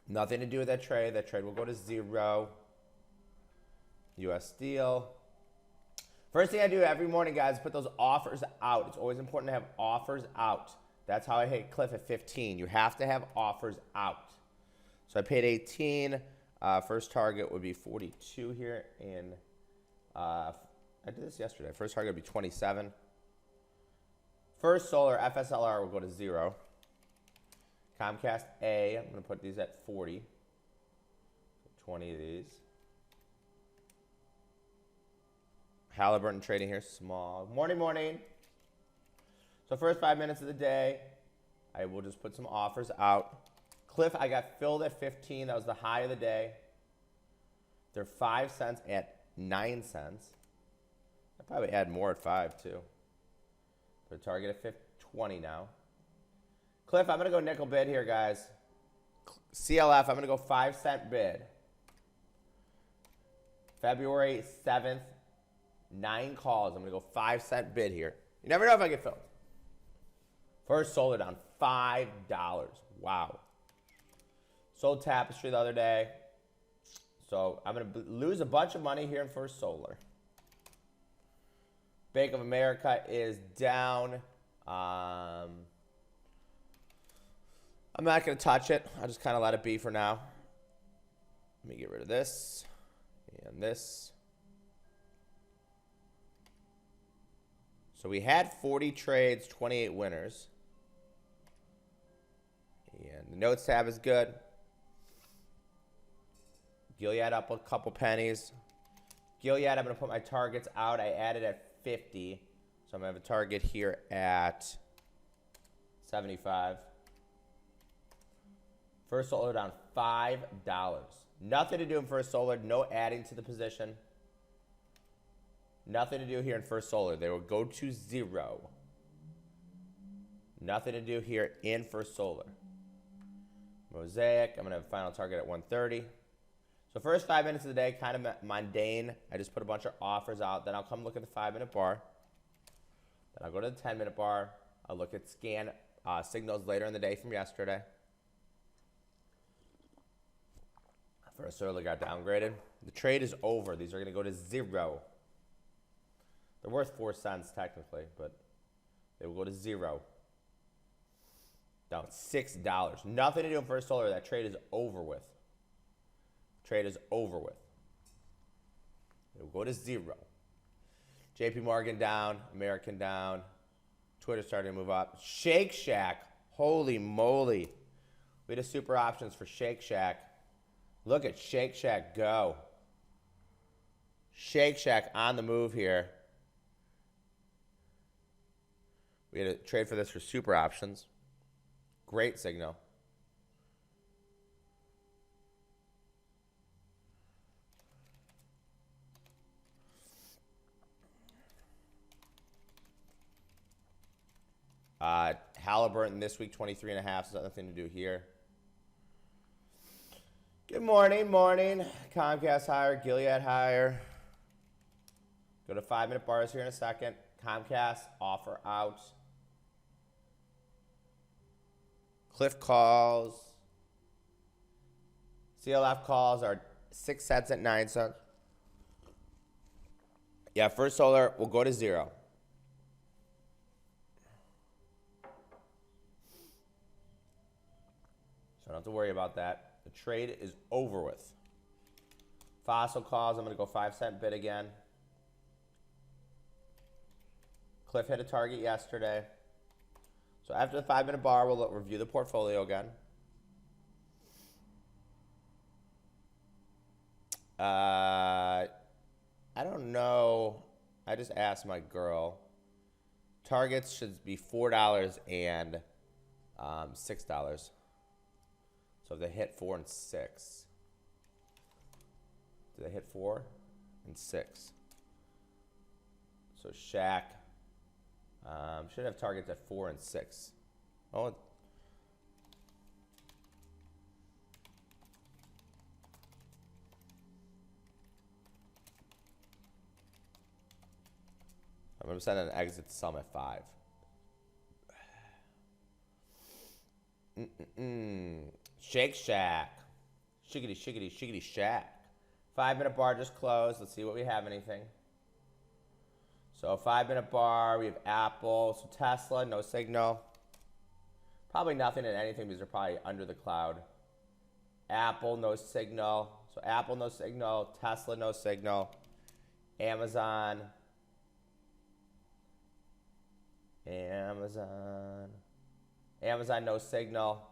Nothing to do with that trade. That trade will go to 0. U.S. Steel. First thing I do every morning, guys, is put those offers out. It's always important to have offers out. That's how I hit Cliff at 15. You have to have offers out. So I paid 18. First target would be 42 here in, I did this yesterday. First target would be 27. First Solar, FSLR will go to 0. Comcast A, I'm going to put these at 40. 20 of these. Halliburton trading here, small. Morning. So first 5 minutes of the day, I will just put some offers out. Cliff, I got filled at 15. That was the high of the day. They're 5 cents at 9 cents. I'd probably add more at 5 too. Put a target at 20 now. Cliff, I'm going to go nickel bid here, guys. CLF, I'm going to go 5 cent bid. February 7th, 9 calls. I'm going to go 5 cent bid here. You never know if I get filled. First Solar down $5. Wow. Sold Tapestry the other day. So I'm going to lose a bunch of money here in First Solar. Bank of America is down. I'm not going to touch it. I'll just kind of let it be for now. Let me get rid of this and this. So we had 40 trades, 28 winners. And the notes tab is good. Gilead up a couple pennies. Gilead, I'm going to put my targets out. I added at 50. So I'm going to have a target here at 75. First Solar down $5. Nothing to do in First Solar. No adding to the position. Nothing to do here in First Solar. They will go to 0. Nothing to do here in First Solar. Mosaic, I'm going to have a final target at 130. So first 5 minutes of the day, kind of mundane. I just put a bunch of offers out. Then I'll come look at the 5-minute bar. Then I'll go to the 10-minute bar. I'll look at scan signals later in the day from yesterday. First Solar got downgraded. The trade is over. These are going to go to 0. They're worth 4 cents technically, but they will go to 0. Down $6. Nothing to do in First Solar. That trade is over with. Trade is over with. It will go to 0. JP Morgan down. American down. Twitter starting to move up. Shake Shack. Holy moly. We had a super options for Shake Shack. Look at Shake Shack go. Shake Shack on the move here. We had a trade for this for super options. Great signal. Halliburton this week, 23.5. So nothing to do here. Good morning. Comcast higher, Gilead higher. Go to 5-minute bars here in a second. Comcast offer out. Cliff calls. CLF calls are 6 cents at 9 cents. Yeah, First Solar will go to 0. So I don't have to worry about that. The trade is over with. Fossil calls, I'm going to go 5 cent bid again. Cliff hit a target yesterday. So after the 5-minute bar, we'll review the portfolio again. I don't know. I just asked my girl. Targets should be $4 and $6. So if they hit 4 and 6. Do they hit 4 and 6? So Shaq should have targets at 4 and 6. Oh, I'm going to send an exit to some at 5. Shake Shack. Shiggity shack. 5-minute bar just closed. Let's see what we have. Anything. So 5-minute bar, we have Apple. So Tesla, no signal. Probably nothing in anything because they're probably under the cloud. Apple, no signal. So Apple, no signal. Tesla, no signal. Amazon. Amazon, no signal.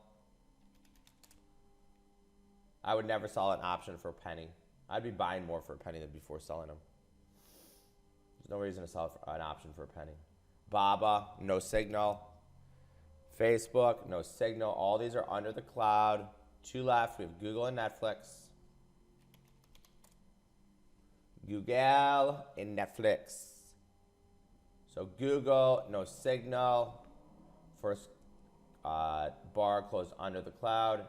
I would never sell an option for a penny. I'd be buying more for a penny than before selling them. There's no reason to sell an option for a penny. Baba, no signal. Facebook, no signal. All these are under the cloud. 2 left. We have Google and Netflix. Google and Netflix. So Google, no signal. First bar closed under the cloud.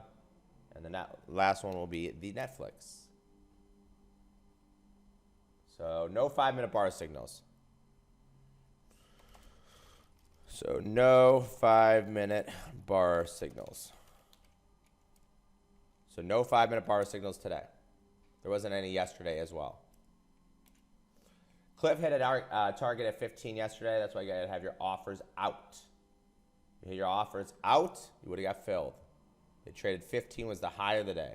And the last one will be the Netflix. So no 5-minute bar signals. So no 5-minute bar signals. So no 5-minute bar signals today. There wasn't any yesterday as well. Cliff hit a target at 15 yesterday. That's why you gotta have your offers out. You hit your offers out, you would have got filled. They traded 15 was the high of the day.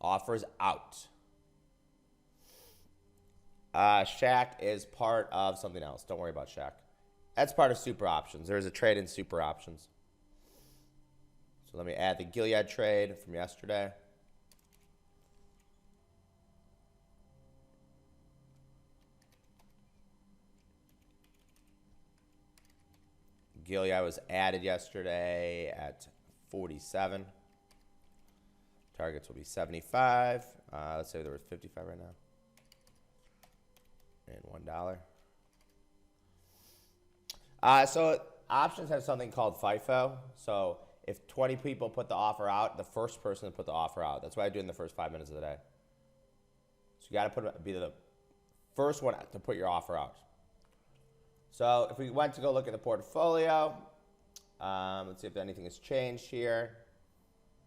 Offers out. Shack is part of something else. Don't worry about Shack. That's part of super options. There's a trade in super options. So let me add the Gilead trade from yesterday. Gilead was added yesterday at 47. Targets will be 75. Let's say there was 55 right now. And $1. So options have something called FIFO. So if 20 people put the offer out, the first person to put the offer out. That's what I do in the first 5 minutes of the day. So you got to be the first one to put your offer out. So if we went to go look at the portfolio, let's see if anything has changed here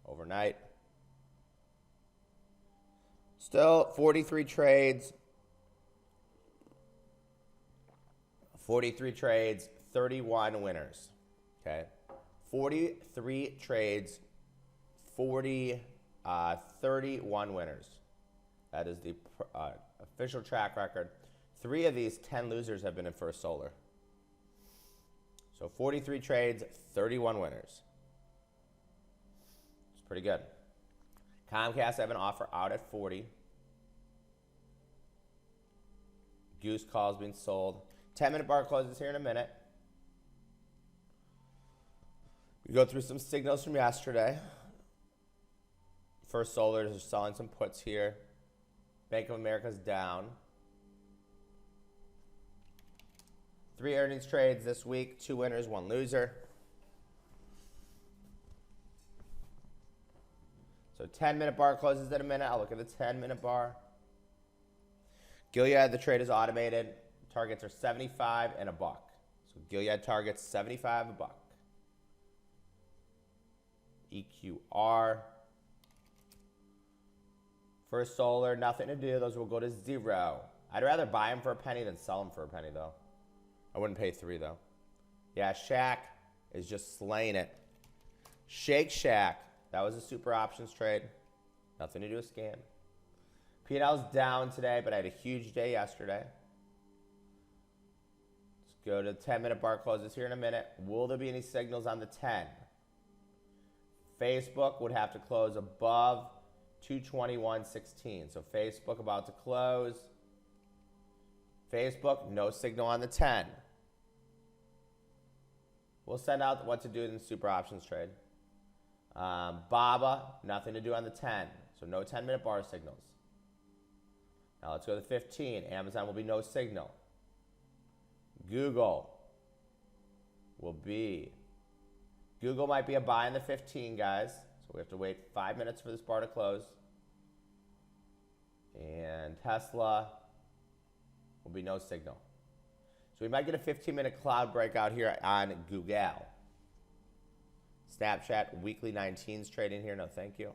overnight. Still 43 trades. 43 trades, 31 winners. Okay. 43 trades, 31 winners. That is the official track record. 3 of these 10 losers have been in First Solar. So 43 trades, 31 winners. It's pretty good. Comcast, I have an offer out at 40. Goose Call is being sold. 10-minute bar closes here in a minute. We go through some signals from yesterday. First Solar is selling some puts here. Bank of America's down. 3 earnings trades this week. 2 winners, 1 loser. So 10-minute bar closes in a minute. I'll look at the 10-minute bar. Gilead, the trade is automated. Targets are 75 and $1. So Gilead targets 75, $1. EQR. First Solar, nothing to do. Those will go to 0. I'd rather buy them for a penny than sell them for a penny, though. I wouldn't pay 3, though. Yeah, Shack is just slaying it. Shake Shack. That was a super options trade. Nothing to do with scam. P&L's down today, but I had a huge day yesterday. Let's go to the 10-minute bar closes here in a minute. Will there be any signals on the 10? Facebook would have to close above 221.16. So Facebook about to close. Facebook, no signal on the 10. We'll send out what to do in the super options trade. Baba, nothing to do on the 10. So no 10-minute bar signals. Now let's go to 15. Amazon will be no signal. Google might be a buy in the 15, guys. So we have to wait 5 minutes for this bar to close. And Tesla, will be no signal. So we might get a 15-minute cloud breakout here on Google. Snapchat weekly 19s trading here. No, thank you.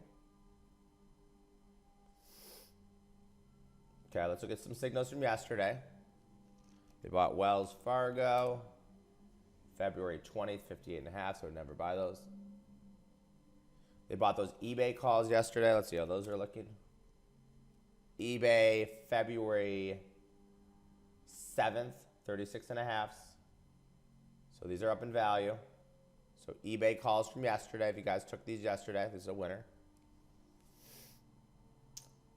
Okay, let's look at some signals from yesterday. They bought Wells Fargo, February 20th, 58.5, so I'd never buy those. They bought those eBay calls yesterday. Let's see how those are looking. eBay, February 7th, 36.5. So these are up in value. So eBay calls from yesterday. If you guys took these yesterday, this is a winner.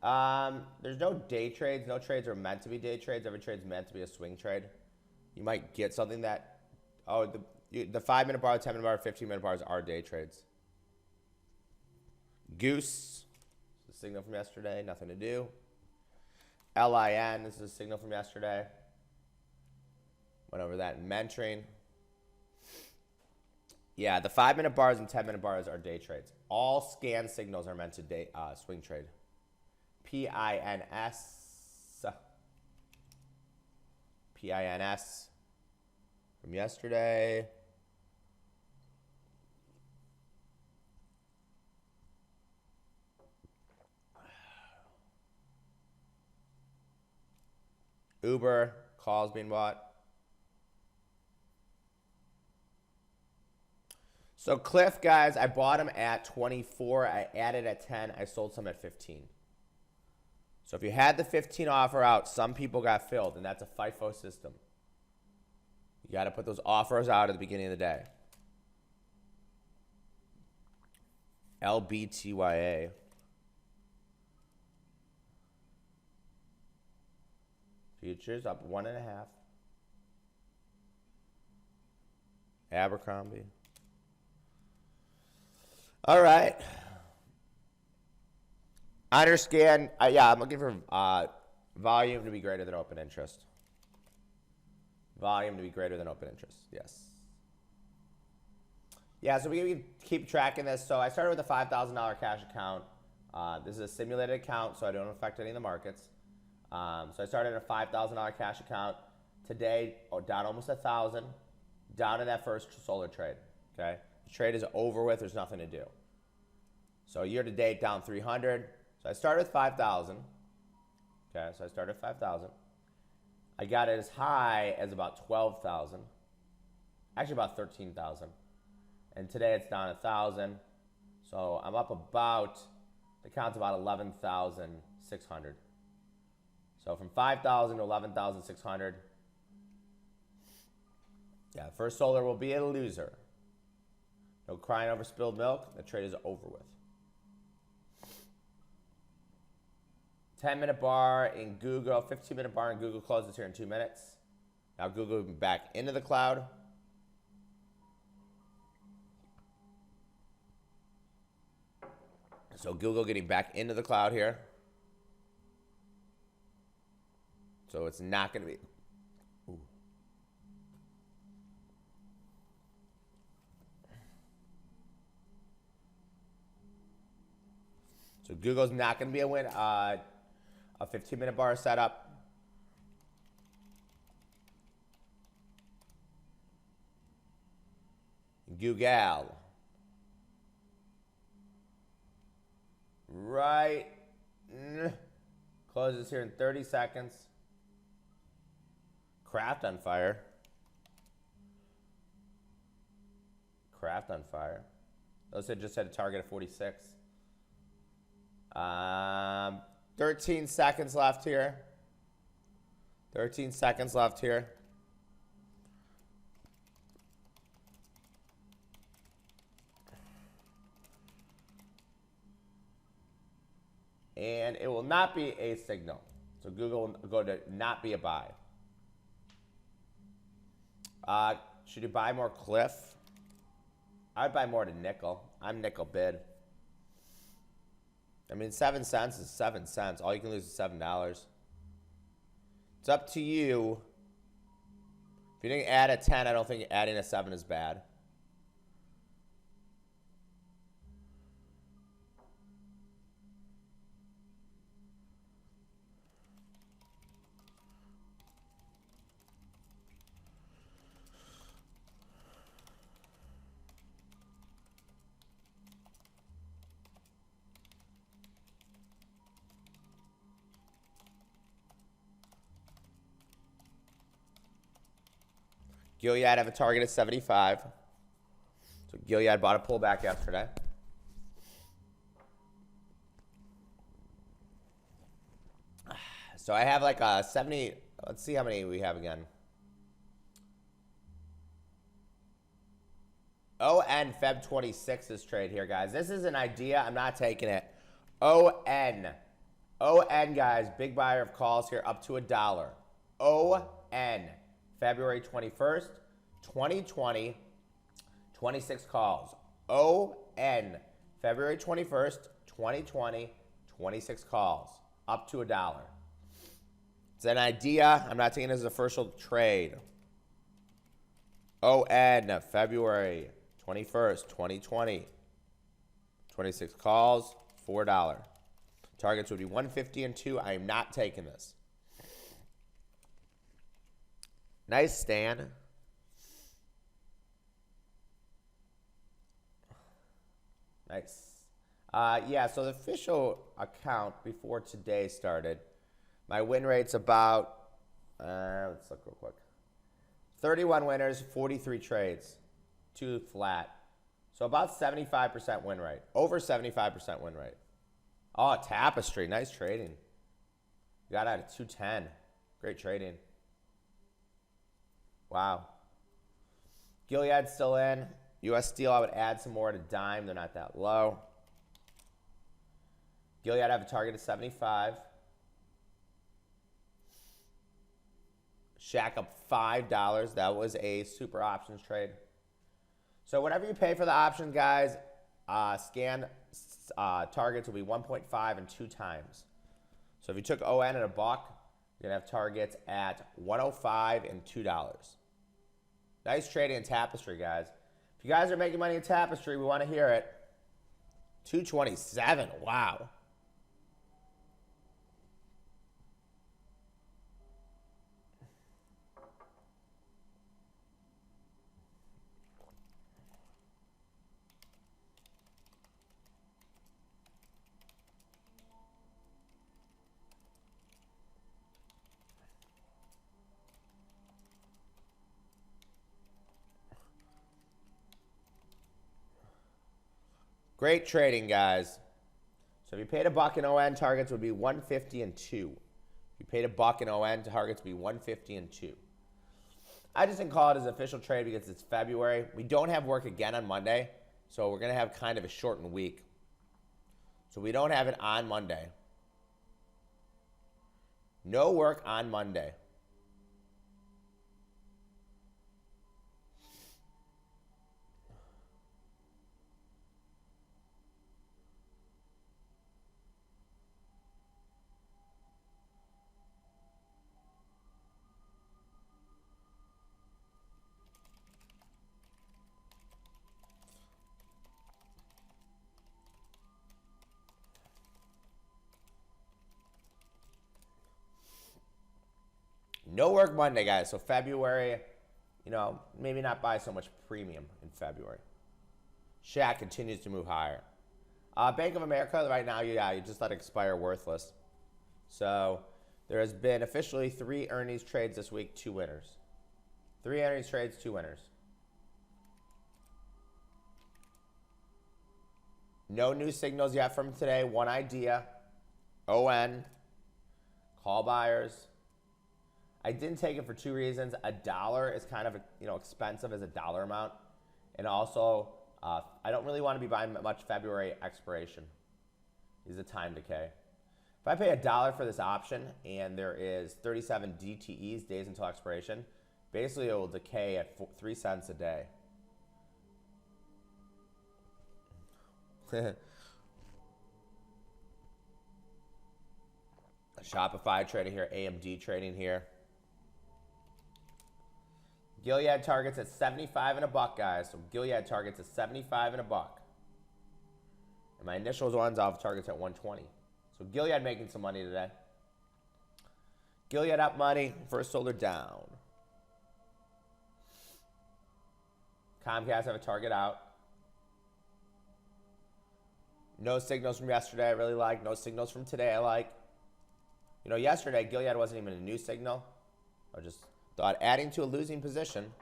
There's no day trades. No trades are meant to be day trades. Every trade's meant to be a swing trade. You might get something that, the 5-minute bar, 10-minute bar, 15-minute bars are day trades. Goose, this is a signal from yesterday, nothing to do. LIN, this is a signal from yesterday. Went over that in mentoring. Yeah, the 5-minute bars and 10-minute bars are day trades. All scan signals are meant to swing trade. PINS. PINS from yesterday. Uber, calls being bought. So Cliff, guys, I bought him at 24. I added at 10. I sold some at 15. So if you had the 15 offer out, some people got filled, and that's a FIFO system. You got to put those offers out at the beginning of the day. LBTYA. Futures up 1.5. Abercrombie. All right. Underscan. Yeah, I'm looking for volume to be greater than open interest. Volume to be greater than open interest. Yes. Yeah, so we can keep tracking this. So I started with a $5,000 cash account. This is a simulated account, so I don't affect any of the markets. So I started a $5,000 cash account. Today, down almost 1,000. Down in that first solar trade. Okay, the trade is over with. There's nothing to do. So year to date, down 300. So I started with 5,000. Okay, so I started with 5,000. I got it as high as about 12,000. Actually, about 13,000. And today it's down 1,000. So I'm up about, the count's about 11,600. So from 5,000 to 11,600. Yeah, first solar will be a loser. No crying over spilled milk. The trade is over with. 10-minute bar in Google, 15-minute bar in Google closes here in 2 minutes. Now Google will be back into the cloud. So Google getting back into the cloud here. So it's not going to be. Ooh. So Google's not going to be a win. A 15-minute bar setup. Google. Right. Closes here in 30 seconds. Craft on fire. Craft on fire. Those had just had a target of 46. 13 seconds left here. 13 seconds left here. And it will not be a signal. So Google will go to not be a buy. Should you buy more Cliff? I'd buy more to nickel. I'm nickel bid. I mean, 7 cents is 7 cents. All you can lose is $7. It's up to you. If you didn't add a 10, I don't think adding a 7 is bad. Gilead have a target at 75. So Gilead bought a pullback yesterday. So I have like a 70. Let's see how many we have again. ON Feb 26's trade here, guys. This is an idea. I'm not taking it. ON. ON, guys. Big buyer of calls here up to $1. ON. February 21st, 2020. 26 calls. ON. February 21st, 2020. 26 calls. Up to $1. It's an idea. I'm not taking it as a official trade. ON. February 21st, 2020. 26 calls, $4. Targets would be 150 and 2. I am not taking this. Nice stand. Nice. Yeah, so the official account before today started, my win rate's about, let's look real quick. 31 winners, 43 trades. 2 flat. So about 75% win rate. Over 75% win rate. Oh, Tapestry. Nice trading. You got out at 210. Great trading. Wow. Gilead's still in. US Steel, I would add some more at a dime. They're not that low. Gilead have a target of 75. Shack up $5. That was a super options trade. So whatever you pay for the option, guys, scan targets will be 1.5 and 2 times. So if you took ON at $1, you're going to have targets at 105 and $2. Nice trading in Tapestry, guys. If you guys are making money in Tapestry, we want to hear it. 227. Wow. Great trading, guys. So if you paid $1 in ON, targets would be 150 and 2. If you paid $1 in ON, targets would be 150 and 2. I just didn't call it as an official trade because it's February. We don't have work again on Monday, so we're going to have kind of a shortened week. So we don't have it on Monday. No work on Monday. No work Monday, guys. So February, you know, maybe not buy so much premium in February. Shack continues to move higher. Bank of America right now, yeah, you just let it expire worthless. So there has been officially 3 earnings trades this week, 2 winners. 3 earnings trades, 2 winners. No new signals yet from today. One idea. ON. Call buyers. I didn't take it for 2 reasons. $1 is kind of, expensive as a dollar amount. And also, I don't really want to be buying much February expiration. Is a time decay. If I pay $1 for this option and there is 37 DTEs, days until expiration, basically it will decay at 3 cents a day. A Shopify trading here, AMD trading here. Gilead targets at 75 and $1, guys. So Gilead targets at 75 and $1. And my initials ones, I'll have targets at 120. So Gilead making some money today. Gilead up money. First Solar down. Comcast have a target out. No signals from yesterday I really like. No signals from today I like. Yesterday Gilead wasn't even a new signal. I just thought adding to a losing position.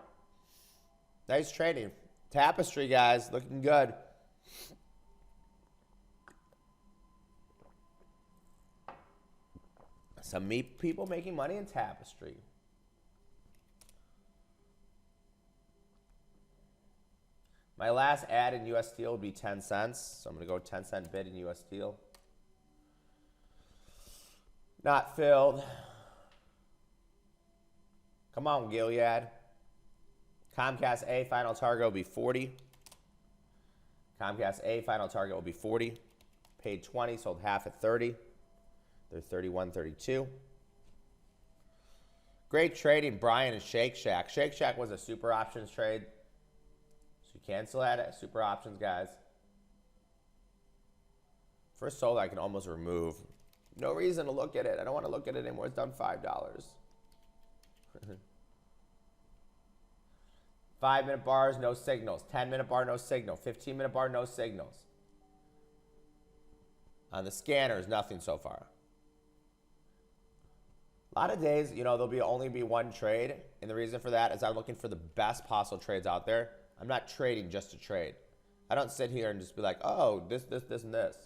Nice trading. Tapestry, guys, looking good. Some people making money in Tapestry. My last ad in US Steel would be 10 cents. So I'm going to go 10-cent bid in US Steel. Not filled. Come on, Gilead. Comcast A final target will be 40. Comcast A final target will be 40. Paid 20, sold half at 30. They're 31.32. Great trading, Brian and Shake Shack. Shake Shack was a super options trade. So you can still add it. Super options, guys. First sold, I can almost remove. No reason to look at it. I don't want to look at it anymore. It's done $5. 5-minute bars, no signals. 10-minute bar, no signal. 15-minute bar, no signals. On the scanners, nothing so far. A lot of days, you know, there'll only be one trade. And the reason for that is I'm looking for the best possible trades out there. I'm not trading just to trade. I don't sit here and just be like, oh, this, and this.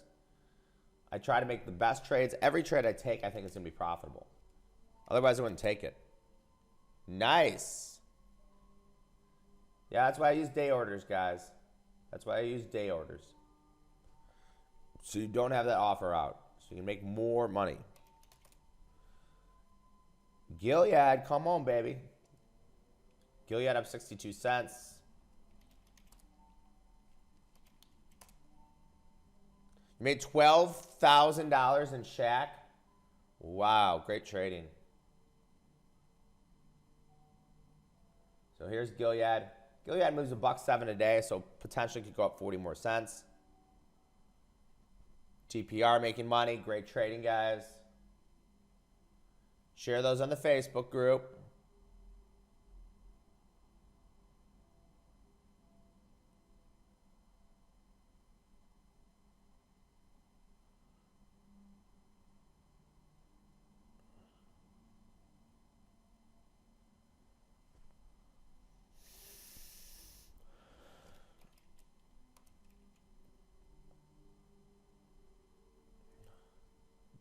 I try to make the best trades. Every trade I take, I think it's going to be profitable. Otherwise, I wouldn't take it. Nice. Yeah, that's why I use day orders, guys. That's why I use day orders. So you don't have that offer out. So you can make more money. Gilead, come on, baby. Gilead up 62 cents. You made $12,000 in Shack. Wow, great trading. So here's Gilead. Gilead moves $1.07 a day, so potentially could go up 40 more cents. TPR making money. Great trading, guys. Share those on the Facebook group.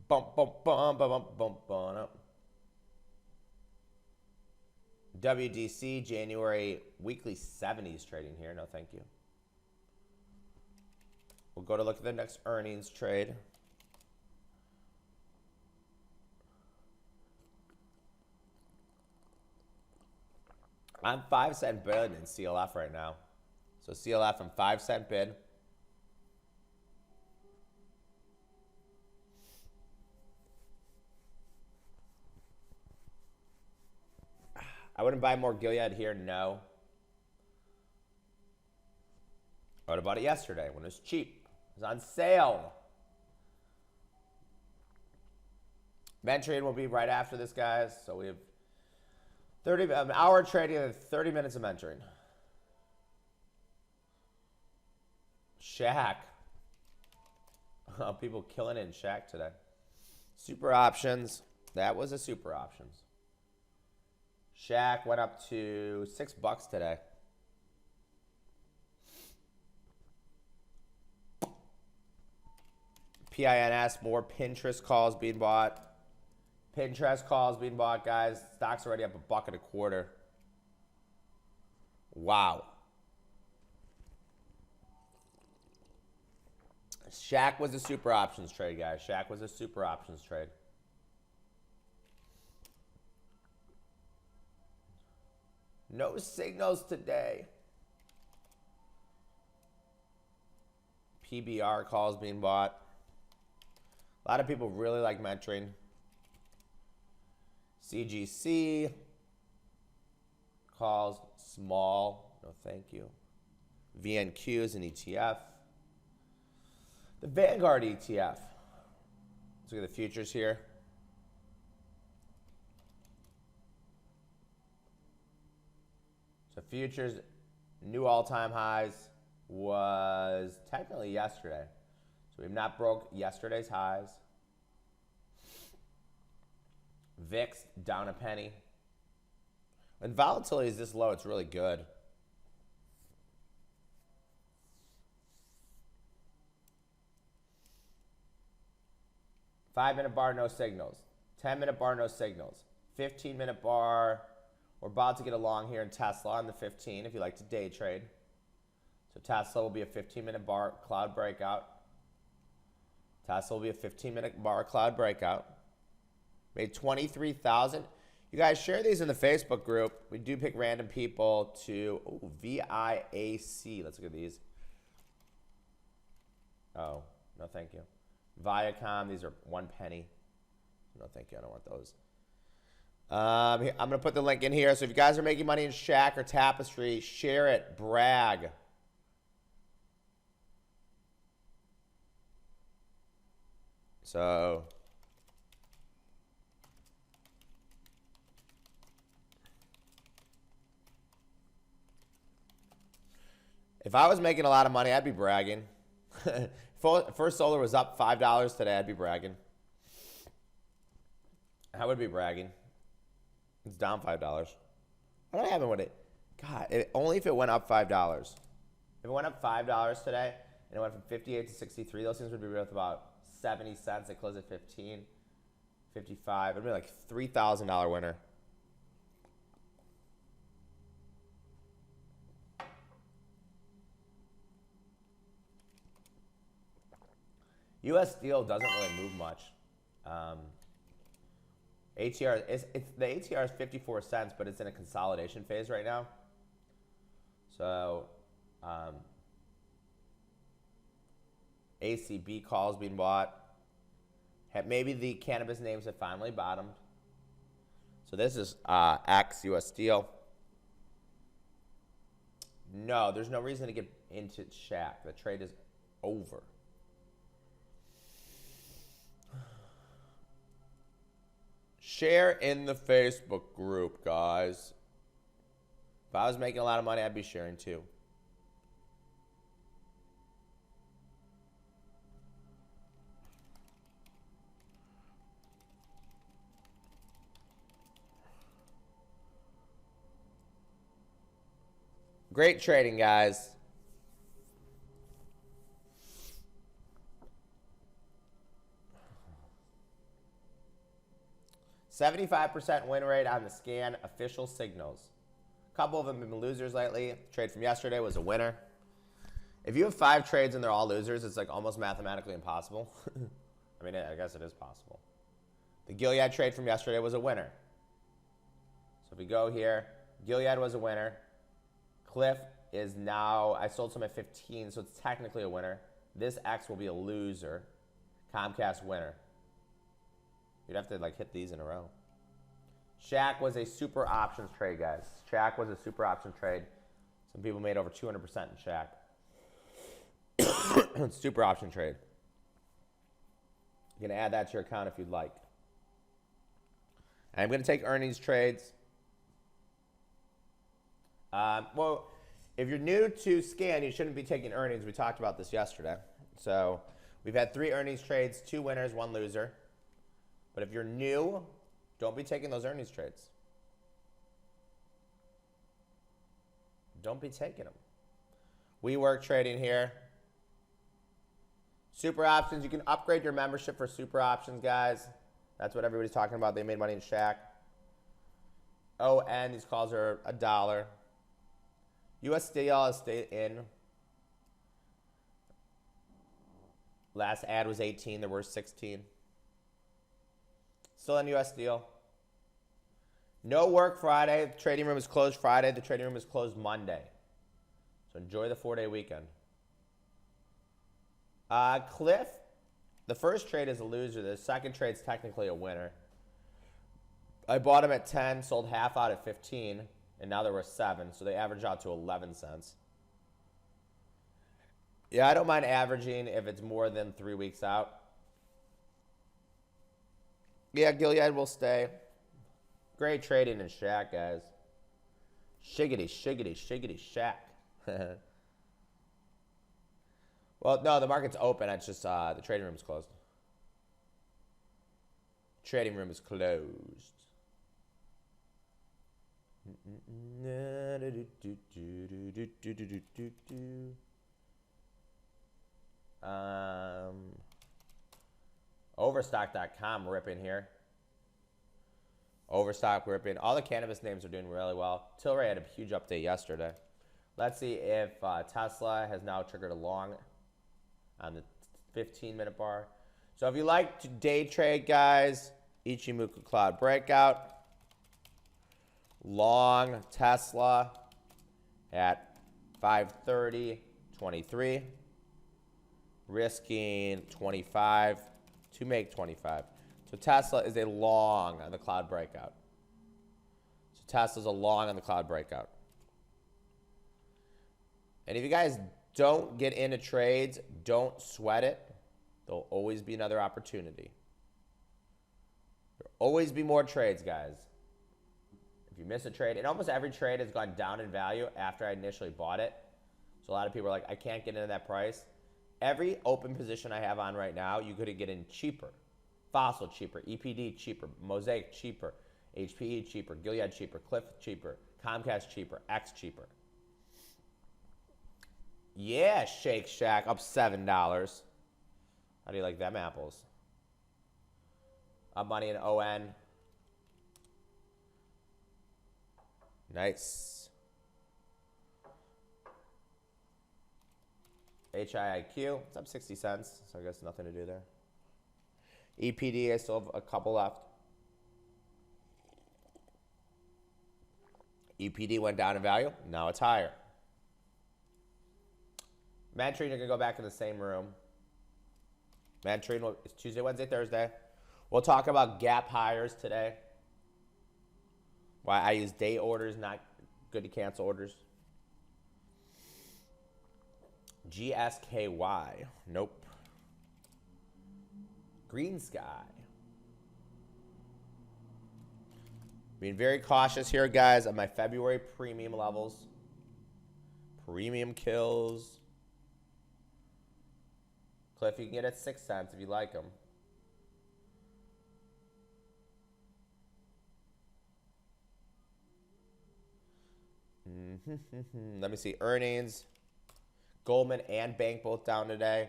Bump, bump, bump, bump, bump, bump. WDC, January weekly 70s trading here. No, thank you. We'll go to look at the next earnings trade. I'm 5-cent bid in CLF right now. So CLF, I'm 5-cent bid. I wouldn't buy more Gilead here, no. I would have bought it yesterday when it was cheap. It was on sale. Mentrade will be right after this, guys. So we have an hour trading and 30 minutes of mentoring. Shack. People killing it in Shack today. Super options. That was a super options. Shack went up to $6 today. PINS, more Pinterest calls being bought. Pinterest calls being bought, guys. Stock's already up $1.25. Wow. Shack was a super options trade, guys. Shack was a super options trade. No signals today. PBR calls being bought. A lot of people really like mentoring. CGC calls small. No, thank you. VNQ is an ETF. The Vanguard ETF. Let's look at the futures here. So futures, new all-time highs was technically yesterday. So we've not broke yesterday's highs. VIX down a penny. When volatility is this low, it's really good. 5-minute bar, no signals. 10-minute bar, no signals. 15-minute bar. We're about to get along here in Tesla on the 15 if you like to day trade. So Tesla will be a 15-minute bar cloud breakout. Tesla will be a 15-minute bar cloud breakout. Made 23,000. You guys share these in the Facebook group. We do pick random people to VIAC. Let's look at these. Oh, no thank you. Viacom, these are 1 penny. No thank you, I don't want those. I'm going to put the link in here. So if you guys are making money in Shack or Tapestry, share it, brag. So if I was making a lot of money, I'd be bragging. First Solar was up $5 today, I'd be bragging. I would be bragging. It's down $5. What happened with it? God, only if it went up $5. If it went up $5 today and it went from 58 to 63, those things would be worth about 70 cents. It closed at 15, 55. It'd be like $3,000 winner. U.S. Steel doesn't really move much. ATR, the ATR is 54 cents, but it's in a consolidation phase right now. So ACB calls being bought. Maybe the cannabis names have finally bottomed. So this is X U.S. Steel. No, there's no reason to get into Shack. The trade is over. Share in the Facebook group, guys. If I was making a lot of money, I'd be sharing too. Great trading, guys. %75 win rate on the scan official signals. A couple of them have been losers lately. The trade from yesterday was a winner. If you have 5 trades and they're all losers, it's like almost mathematically impossible. I mean, I guess it is possible. The Gilead trade from yesterday was a winner. So if we go here, Gilead was a winner. Cliff is now, I sold some at 15, so it's technically a winner. This X will be a loser. Comcast winner. You'd have to like hit these in a row. Shack was a super options trade, guys. Shack was a super option trade. Some people made over 200% in Shack. Super option trade. You can add that to your account if you'd like. I'm going to take earnings trades. Well, if you're new to Scan, you shouldn't be taking earnings. We talked about this yesterday. So we've had 3 earnings trades, 2 winners, 1 loser. But if you're new, don't be taking those earnings trades. Don't be taking them. We work trading here. Super options. You can upgrade your membership for super options, guys. That's what everybody's talking about. They made money in Shack. ON, these calls are $1. US Steel has stayed in. Last ad was 18. There were 16. Still in US Steel. No work Friday. The trading room is closed Friday. The trading room is closed Monday. So enjoy the 4-day weekend. Cliff, the first trade is a loser. The second trade is technically a winner. I bought him at 10, sold half out at 15, and now there were 7, so they average out to 11 cents. Yeah, I don't mind averaging if it's more than 3 weeks out. Yeah, Gilead will stay. Great trading in Shack, guys. Shiggity, shiggity, shiggity Shack. Well, no, the market's open. It's just the trading room is closed. Trading room is closed. Overstock.com ripping here. Overstock ripping. All the cannabis names are doing really well. Tilray had a huge update yesterday. Let's see if Tesla has now triggered a long on the 15-minute bar. So if you like to day trade, guys, Ichimoku Cloud breakout. Long Tesla at 530.23. Risking 25 to make 25. So Tesla is a long on the cloud breakout. So Tesla's a long on the cloud breakout. And if you guys don't get into trades, don't sweat it. There'll always be another opportunity. There'll always be more trades, guys. If you miss a trade, and almost every trade has gone down in value after I initially bought it. So a lot of people are like, I can't get into that price. Every open position I have on right now, you could get in cheaper. Fossil cheaper, EPD cheaper, Mosaic cheaper, HPE cheaper, Gilead cheaper, Cliff cheaper, Comcast cheaper, X cheaper. Yeah, Shake Shack up $7. How do you like them apples? Up money in ON. Nice. HIIQ, it's up 60 cents, so I guess nothing to do there. EPD, I still have a couple left. EPD went down in value, now it's higher. Mantrine, you're going to go back in the same room. Mantrine, it's Tuesday, Wednesday, Thursday. We'll talk about gap hires today. Why I use day orders, not good to cancel orders. GSKY, nope. Green Sky. Being very cautious here, guys, on my February premium levels. Premium kills. Cliff, you can get at 6 cents if you like them. Let me see. Earnings. Goldman and Bank both down today.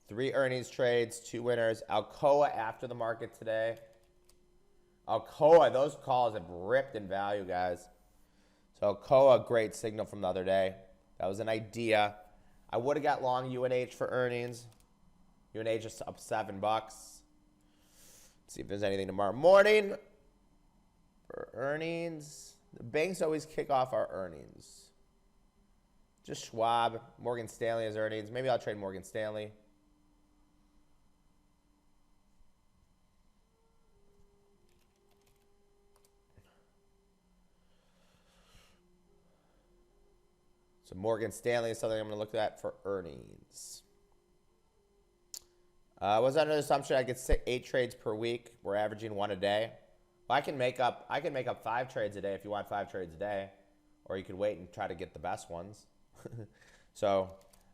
3 earnings trades, 2 winners. Alcoa after the market today. Alcoa, those calls have ripped in value, guys. So Alcoa, great signal from the other day. That was an idea. I would have got long UNH for earnings. UNH is up $7. Let's see if there's anything tomorrow morning for earnings. The banks always kick off our earnings. Just Schwab. Morgan Stanley has earnings. Maybe I'll trade Morgan Stanley. So Morgan Stanley is something I'm going to look at for earnings. I was under the assumption I could sit 8 trades per week. We're averaging 1 a day. Well, I can make up 5 trades a day if you want 5 trades a day, or you could wait and try to get the best ones. So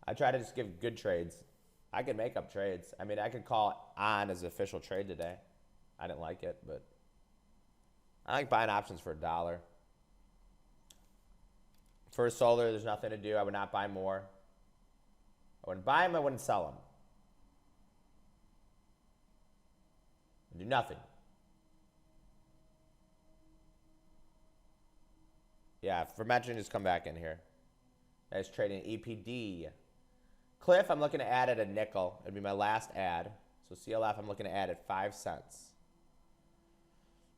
I try to just give good trades. I can make up trades. I mean, I could call on as an official trade today. I didn't like it, but I like buying options for $1. First Solar, there's nothing to do. I would not buy more. I wouldn't buy them. I wouldn't sell them. I'd do nothing. Yeah, for mention, just come back in here. That's trading EPD. Cliff, I'm looking to add at a nickel. It'd be my last add. So CLF, I'm looking to add at 5 cents.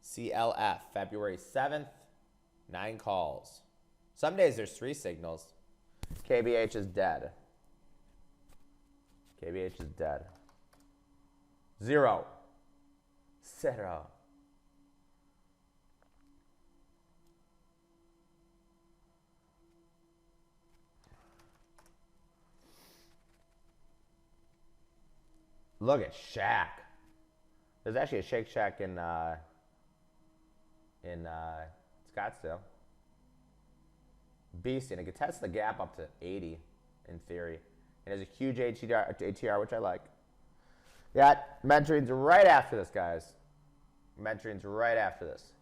CLF, February 7th, 9 calls. Some days there's 3 signals. KBH is dead. KBH is dead. 0. 0. Look at Shaq. There's actually a Shake Shack in Scottsdale. Beast, and it could test the gap up to 80 in theory. And there's a huge ATR, which I like. Yeah, Mentoring's right after this, guys. Mentoring's right after this.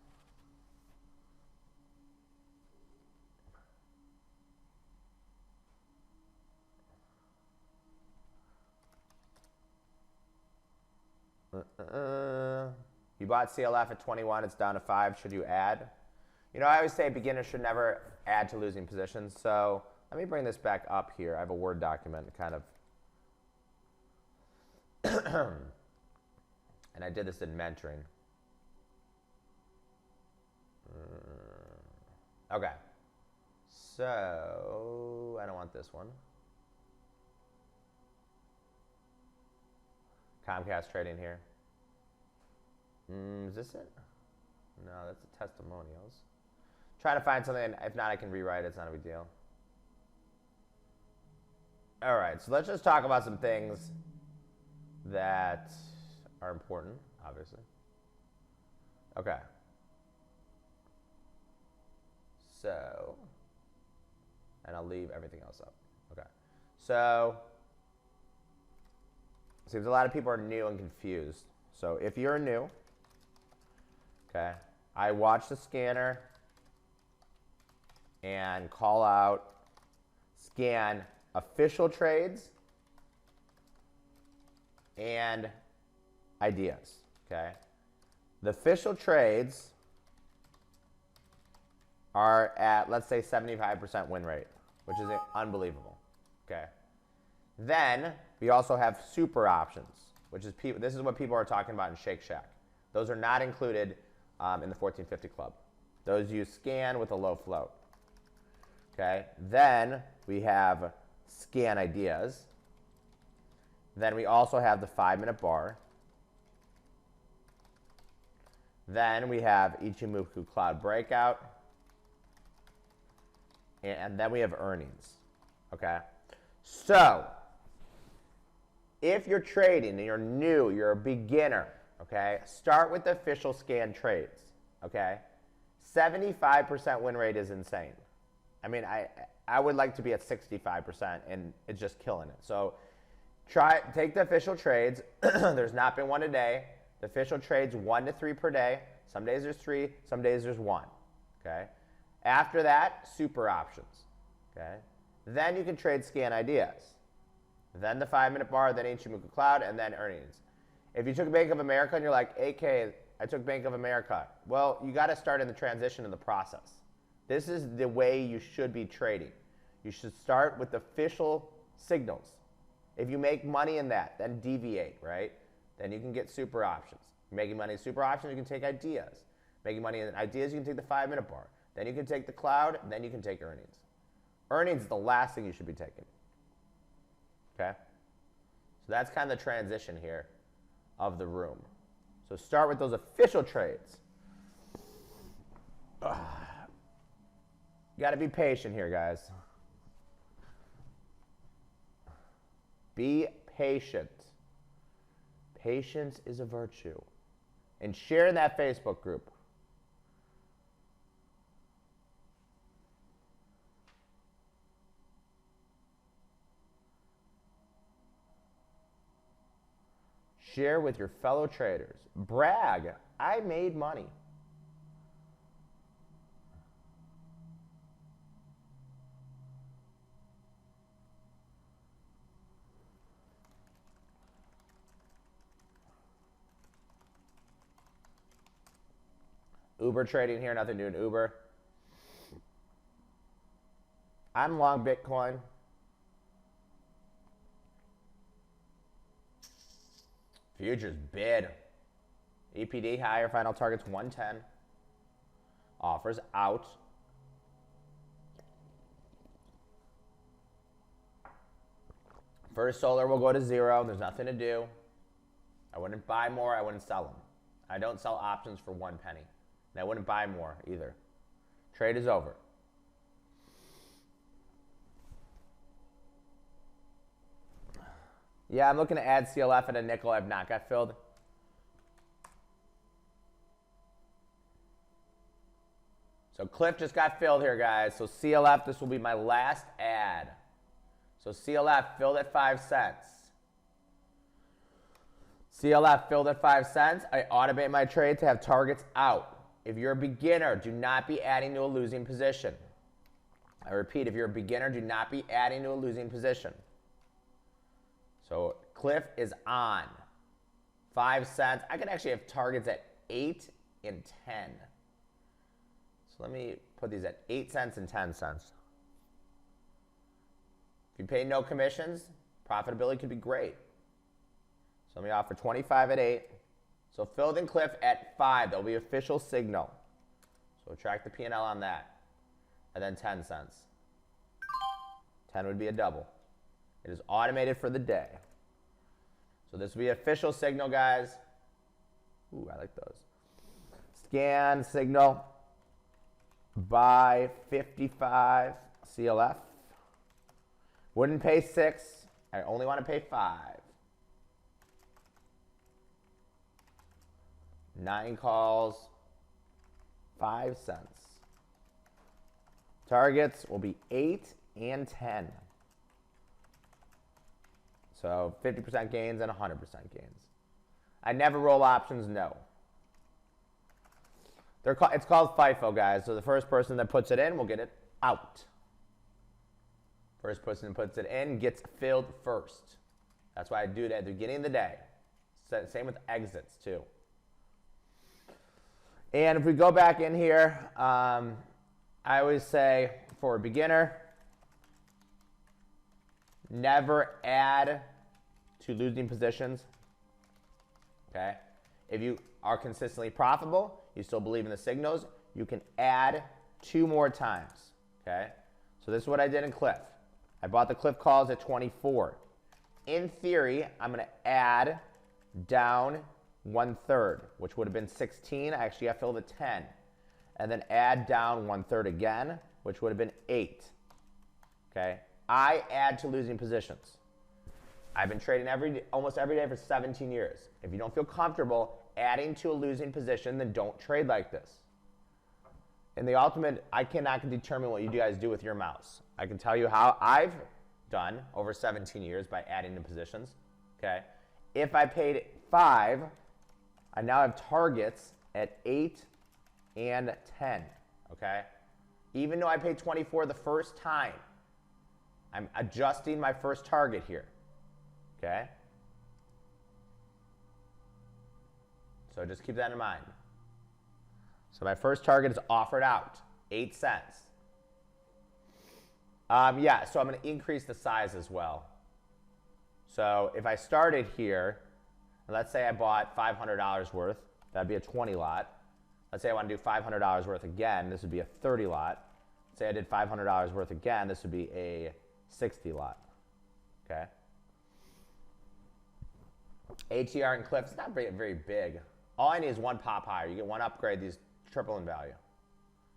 You bought CLF at 21. It's down to 5. Should you add? You know, I always say beginners should never add to losing positions. So let me bring this back up here. I have a Word document kind of. And I did this in mentoring. Okay. So I don't want this one. Comcast trading here. Is this it? No, that's the testimonials. Trying to find something. If not, I can rewrite it. It's not a big deal. All right, so let's just talk about some things that are important, obviously. Okay. So, and I'll leave everything else up. Okay. So, seems a lot of people are new and confused. So if you're new, okay, I watch the scanner and call out, scan official trades and ideas, okay? The official trades are at, let's say, 75% win rate, which is unbelievable, okay? Then we also have super options, which is this is what people are talking about in Shake Shack. Those are not included in the 1450 Club. Those you scan with a low float. Okay. Then we have scan ideas. Then we also have the 5-minute bar. Then we have Ichimoku Cloud Breakout. And then we have earnings. Okay. So, if you're trading and you're new, you're a beginner, okay, start with the official scan trades, okay? 75% win rate is insane. I mean, I would like to be at 65% and it's just killing it. So take the official trades. There's not been one a day. The official trades 1 to 3 per day. Some days there's 3, some days there's 1, okay? After that, super options, okay? Then you can trade scan ideas. Then the 5-minute bar, then Ichimoku Cloud, and then earnings. If you took Bank of America and you're like, AK, I took Bank of America. Well, you got to start in the transition in the process. This is the way you should be trading. You should start with the official signals. If you make money in that, then deviate, right? Then you can get super options. Making money in super options, you can take ideas. Making money in ideas, you can take the 5-minute bar. Then you can take the cloud, then you can take earnings. Earnings is the last thing you should be taking. Okay? So that's kind of the transition here of the room. So start with those official trades. You got to be patient here, guys. Be patient. Patience is a virtue. And share in that Facebook group. Share with your fellow traders. Brag. I made money. Uber trading here, nothing doing Uber. I'm long Bitcoin. Futures bid. EPD higher, final target's 110. Offers out. First solar will go to 0. There's nothing to do. I wouldn't buy more. I wouldn't sell them. I don't sell options for 1 penny. And I wouldn't buy more either. Trade is over. Yeah, I'm looking to add CLF at a nickel. I've not got filled. So Cliff just got filled here, guys. So CLF, this will be my last ad. So CLF filled at 5 cents. CLF filled at 5 cents. I automate my trade to have targets out. If you're a beginner, do not be adding to a losing position. I repeat, if you're a beginner, do not be adding to a losing position. So Cliff is on. 5 cents. I could actually have targets at 8 and 10. So let me put these at 8 cents and 10 cents. If you pay no commissions, profitability could be great. So let me offer 25 at 8. So Filled and Cliff at 5. That'll be official signal. So track the P&L on that. And then 10 cents. 10 would be a double. It is automated for the day. So this will be official signal, guys. Ooh, I like those. Scan signal. Buy 55 CLF. Wouldn't pay 6. I only want to pay 5. 9 calls, 5 cents. Targets will be 8 and 10. So 50% gains and 100% gains. I never roll options, no. It's called FIFO, guys. So the first person that puts it in will get it out. First person that puts it in gets filled first. That's why I do it at the beginning of the day. Same with exits, too. And if we go back in here, I always say for a beginner, never add to losing positions. Okay? If you are consistently profitable, you still believe in the signals, you can add 2 more times. Okay? So this is what I did in Cliff. I bought the Cliff calls at 24. In theory, I'm going to add down 1/3, which would have been 16. I actually have filled at 10. And then add down 1/3 again, which would have been 8. Okay? I add to losing positions. I've been trading almost every day for 17 years. If you don't feel comfortable adding to a losing position, then don't trade like this. In the ultimate, I cannot determine what you guys do with your mouse. I can tell you how I've done over 17 years by adding to positions. Okay? If I paid 5, I now have targets at 8 and 10. Okay? Even though I paid 24 the first time, I'm adjusting my first target here. Okay? So just keep that in mind. So my first target is offered out, 8 cents. Yeah, so I'm going to increase the size as well. So if I started here, let's say I bought $500 worth, that'd be a 20 lot. Let's say I want to do $500 worth again, this would be a 30 lot. Say I did $500 worth again, this would be a 60 lot. Okay? ATR and Cliff, it's not very big. All I need is 1 pop higher. You get 1 upgrade, these triple in value.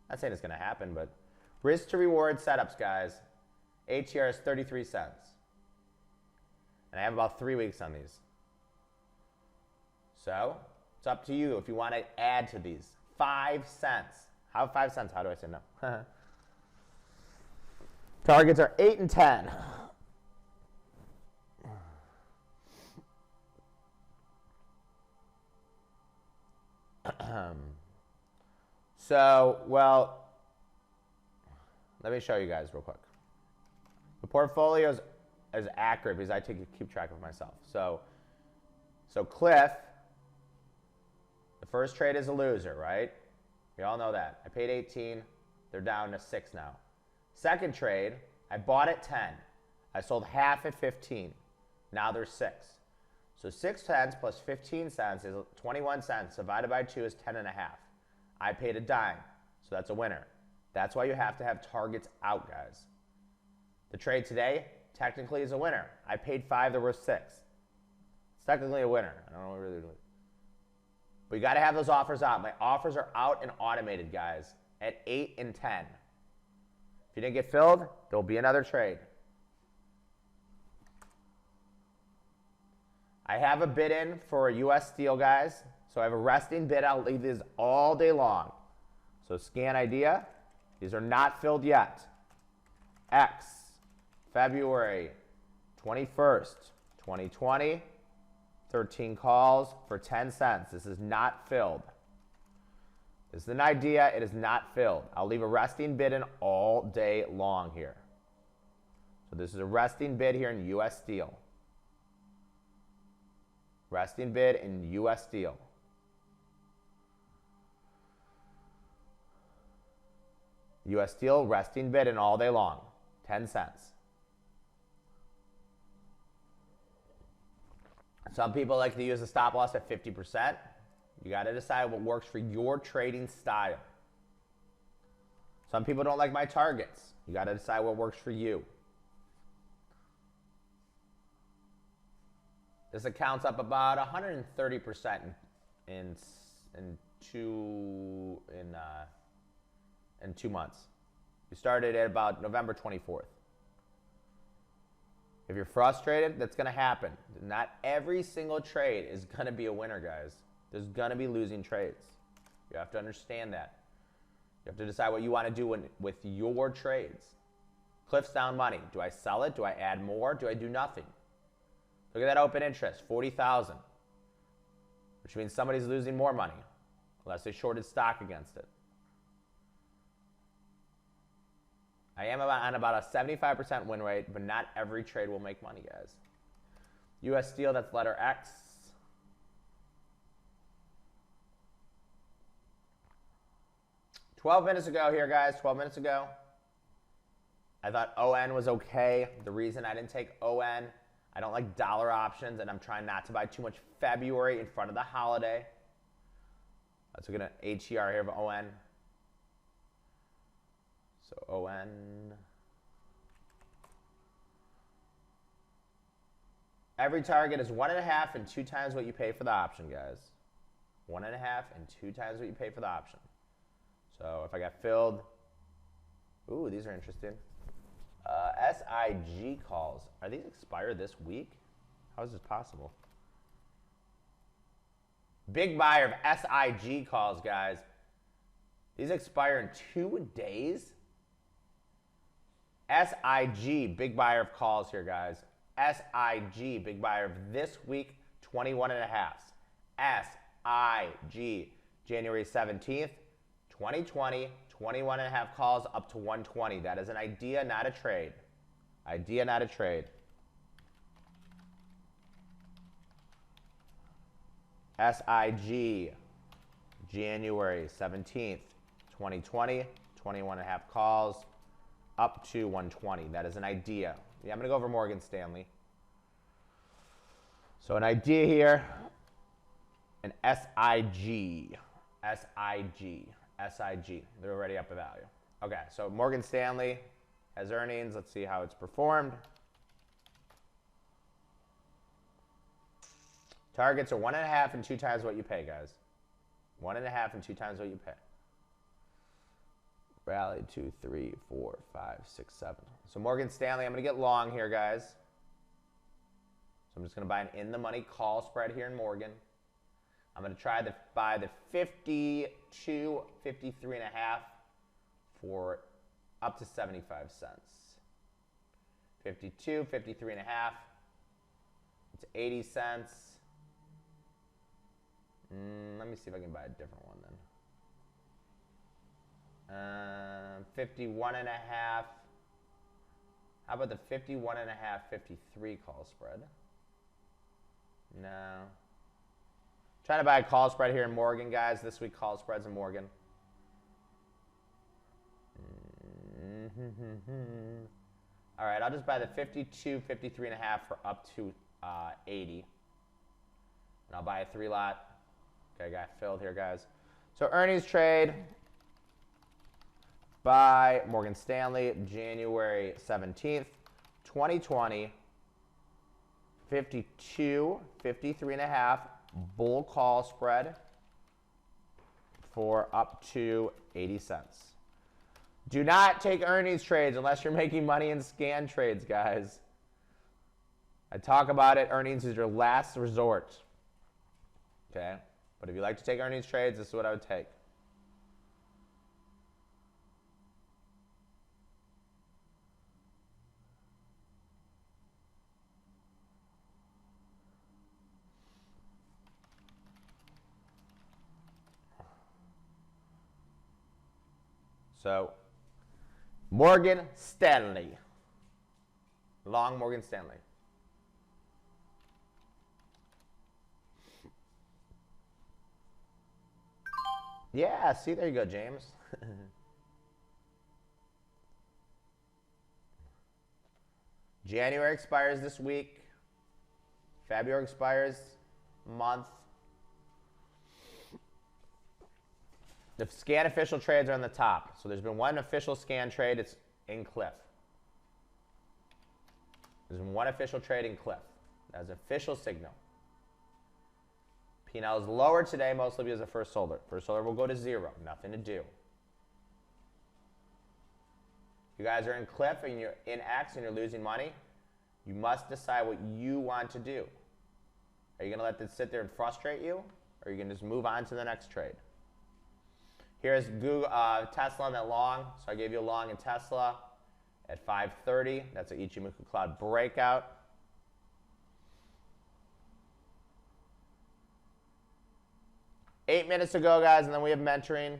Not saying it's going to happen, but risk to reward setups, guys. ATR is 33 cents. And I have about 3 weeks on these. So it's up to you if you want to add to these. 5 cents. How 5 cents? How do I say no? Targets are 8 and 10. So, well, let me show you guys real quick. The portfolio is accurate because I keep track of myself. So Cliff, the first trade is a loser, right? We all know that. I paid 18. They're down to 6 now. Second trade, I bought at 10. I sold half at 15. Now there's 6. So 6 cents plus 15 cents is 21 cents. Divided by 2 is 10 and a half. I paid a dime, so that's a winner. That's why you have to have targets out, guys. The trade today technically is a winner. I paid 5, there were 6. It's technically a winner. I don't know what really doing. But you got to have those offers out. My offers are out and automated, guys, at 8 and 10. If you didn't get filled, there'll be another trade. I have a bid in for US Steel, guys. So I have a resting bid. I'll leave these all day long. So scan idea. These are not filled yet. X, February 21st, 2020. 13 calls for 10 cents. This is not filled. This is an idea. It is not filled. I'll leave a resting bid in all day long here. So this is a resting bid here in US Steel. Resting bid in U.S. Steel. U.S. Steel, resting bid in all day long. 10 cents. Some people like to use a stop loss at 50%. You got to decide what works for your trading style. Some people don't like my targets. You got to decide what works for you. This account's up about 130% in 2 months. We started at about November 24th. If you're frustrated, that's going to happen. Not every single trade is going to be a winner, guys. There's going to be losing trades. You have to understand that. You have to decide what you want to do with your trades. Cliff's down money. Do I sell it? Do I add more? Do I do nothing? Look at that open interest, 40,000, which means somebody's losing more money unless they shorted stock against it. I am on about a 75% win rate, but not every trade will make money, guys. U.S. Steel, that's letter X. $12 minutes ago here, guys, 12 minutes ago. I thought ON was okay. The reason I didn't take ON, I don't like dollar options, and I'm trying not to buy too much February in front of the holiday. Let's look at an HER here of ON. So ON. Every target is 1.5 and 2 times what you pay for the option, guys. 1.5 and 2 times what you pay for the option. So if I got filled, ooh, these are interesting. SIG calls. Are these expired this week? How is this possible? Big buyer of SIG calls, guys. These expire in 2 days. SIG, big buyer of calls here, guys. SIG, big buyer of this week, 21.5. SIG, January 17th, 2020, 21.5 calls up to 120. That is an idea, not a trade. Idea, not a trade. SIG, January 17th, 2020, 21.5 calls up to 120. That is an idea. Yeah, I'm going to go over Morgan Stanley. So an idea here, an SIG. SIG. SIG. They're already up a value. Okay, so Morgan Stanley has earnings. Let's see how it's performed. Targets are 1.5 and 2 times what you pay, guys. 1.5 and 2 times what you pay. Rally 2, 3, 4, 5, 6, 7. So Morgan Stanley, I'm going to get long here, guys. So I'm just going to buy an in-the-money call spread here in Morgan. I'm going to try to buy the 52, 53.5 for up to 75 cents. 52, 53.5. It's 80 cents. Let me see if I can buy a different one then. 51.5. How about the 51.5, 53 call spread? No. Trying to buy a call spread here in Morgan, guys. This week, call spreads in Morgan. All right, I'll just buy the 52, 53.5 for up to 80. And I'll buy a 3 lot. Okay, got filled here, guys. So earnings trade by Morgan Stanley, January 17th, 2020. 52, 53.5 bull call spread for up to 80 cents. Do not take earnings trades unless you're making money in scan trades, guys. I talk about it. Earnings is your last resort. Okay? But if you like to take earnings trades, this is what I would take. So, Morgan Stanley. Long Morgan Stanley. Yeah, see, there you go, James. January expires this week. February expires month. The scan official trades are on the top. So there's been one official scan trade. It's in Cliff. There's been one official trade in Cliff. That's an official signal. P&L is lower today, mostly because of First Solar. First Solar will go to 0. Nothing to do. You guys are in Cliff and you're in X and you're losing money. You must decide what you want to do. Are you going to let this sit there and frustrate you? Or are you going to just move on to the next trade? Here's Google, Tesla on that long. So I gave you a long in Tesla at 5:30. That's an Ichimoku Cloud breakout. Eight minutes to go, guys, and then we have mentoring.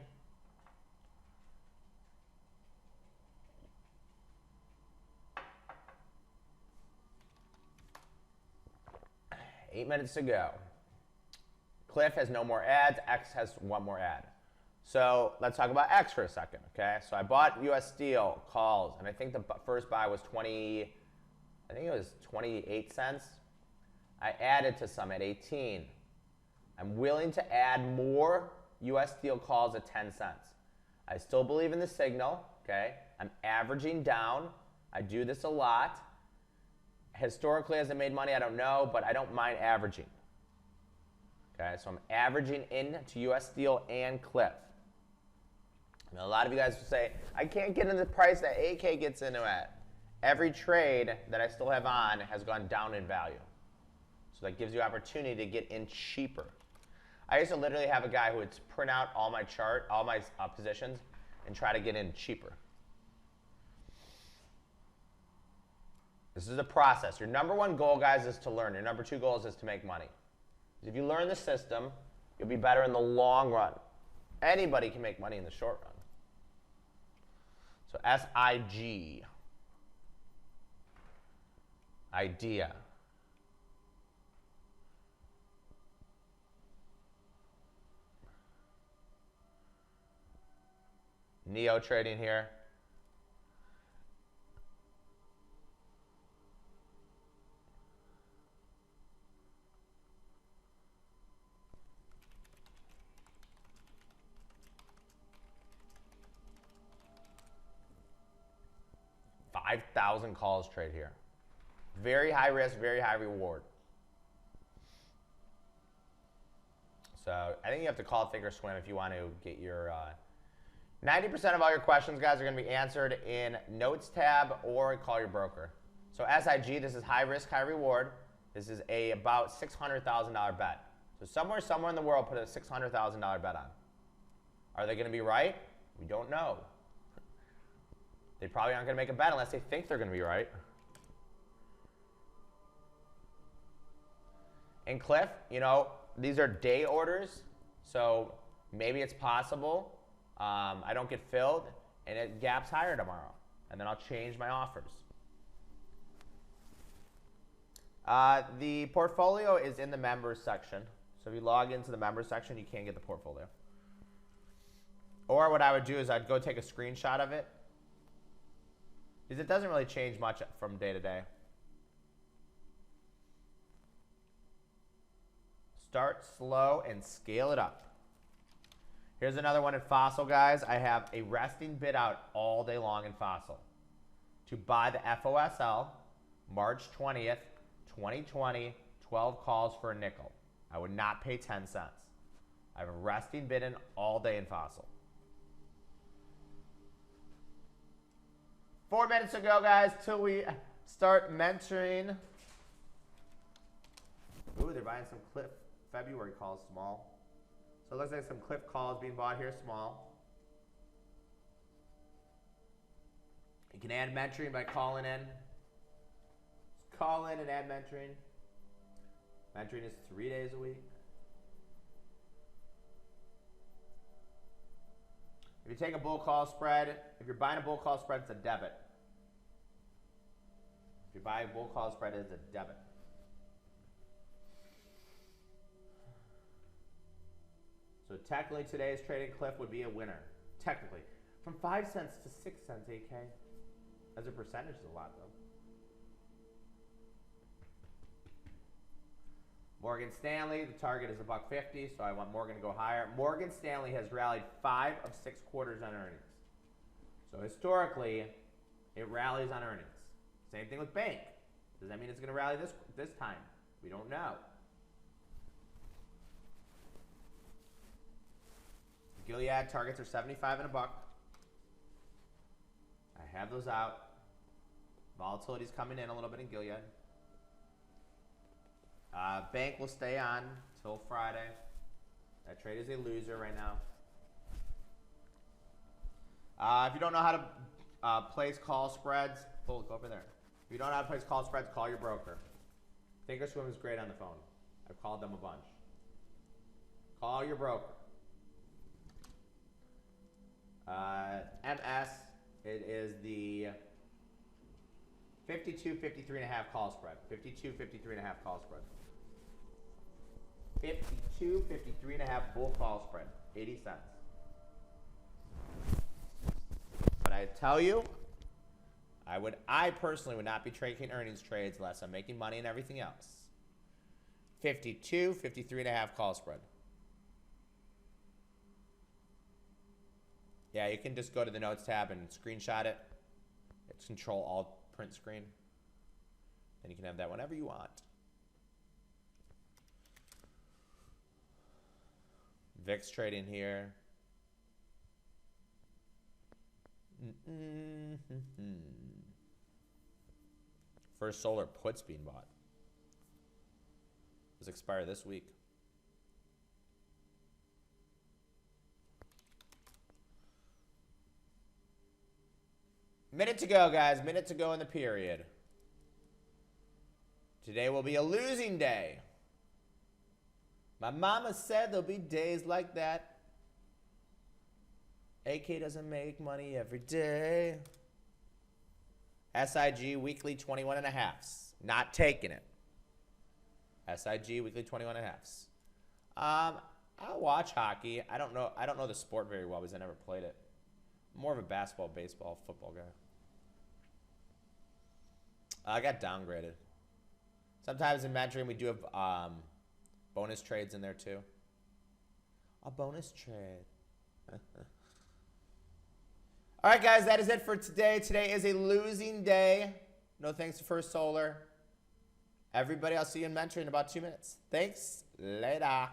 Eight minutes to go. Cliff has no more ads. X has one more ad. So let's talk about X for a second, okay? So I bought US Steel calls, and I think the first buy was 28 cents. I added to some at 18. I'm willing to add more US Steel calls at 10 cents. I still believe in the signal, okay? I'm averaging down. I do this a lot. Historically, has it made money? I don't know, but I don't mind averaging. Okay, so I'm averaging into US Steel and Cliff. Now, a lot of you guys will say, I can't get in the price that AK gets into at. Every trade that I still have on has gone down in value. So that gives you opportunity to get in cheaper. I used to literally have a guy who would print out all my chart, all my positions, and try to get in cheaper. This is a process. Your number one goal, guys, is to learn. Your number two goal is to make money. If you learn the system, you'll be better in the long run. Anybody can make money in the short run. So SIG. Idea. Neo trading here. $5,000 calls trade here. Very high risk, very high reward. So I think you have to call Thinkorswim if you want to get your 90% of all your questions, guys, are going to be answered in Notes tab or call your broker. So SIG, this is high risk, high reward. This is about $600,000 bet. So somewhere in the world, put a $600,000 bet on. Are they going to be right? We don't know. They probably aren't going to make a bet unless they think they're going to be right. In Cliff, you know, these are day orders, so maybe it's possible I don't get filled and it gaps higher tomorrow, and then I'll change my offers. The portfolio is in the members section, so if you log into the members section, you can get the portfolio. Or what I would do is I'd go take a screenshot of it, because it doesn't really change much from day to day. Start slow and scale it up. Here's another one in Fossil, guys. I have a resting bid out all day long in Fossil to buy the FOSL March 20th, 2020, 12 calls for a nickel. I would not pay 10 cents. I have a resting bid in all day in Fossil. 4 minutes to go, guys, till we start mentoring. Ooh, they're buying some Cliff February calls small. So it looks like some Cliff calls being bought here small. You can add mentoring by calling in. Just call in and add mentoring. Mentoring is 3 days a week. If you take a bull call spread, if you're buying a bull call spread, it's a debit. If you buy a bull call spread, it's a debit. So technically today's trading cliff would be a winner. Technically. From 5 cents to 6 cents, AK. As a percentage is a lot though. Morgan Stanley, the target is $1.50, so I want Morgan to go higher. Morgan Stanley has rallied 5 of 6 quarters on earnings. So historically, it rallies on earnings. Same thing with Bank. Does that mean it's going to rally this time? We don't know. Gilead targets are 75 and $1. I have those out. Volatility's coming in a little bit in Gilead. Bank will stay on till Friday. That trade is a loser right now. If you don't know how to place call spreads, go over there. If you don't know how to place call spreads, call your broker. Thinkorswim is great on the phone. I've called them a bunch. Call your broker. MS, it is the 52, 53.5 call spread. 52, 53.5 call spread. 52, 53.5 bull call spread. 80 cents. But I tell you, I personally would not be taking earnings trades unless I'm making money and everything else. 52, 53.5 call spread. Yeah, you can just go to the notes tab and screenshot it. It's Control Alt print screen. And you can have that whenever you want. VIX trading here. First Solar puts being bought. Those expire this week. Minute to go, guys. Minute to go in the period. Today will be a losing day. My mama said there'll be days like that. AK doesn't make money every day. SIG weekly 21.5s. Not taking it. SIG weekly 21.5s. I'll watch hockey. I don't know the sport very well because I never played it. I'm more of a basketball, baseball, football guy. I got downgraded. Sometimes in mentoring we do have bonus trades in there too. A bonus trade. All right, guys, that is it for today. Today is a losing day. No thanks to First Solar. Everybody, I'll see you in mentoring in about 2 minutes. Thanks. Later.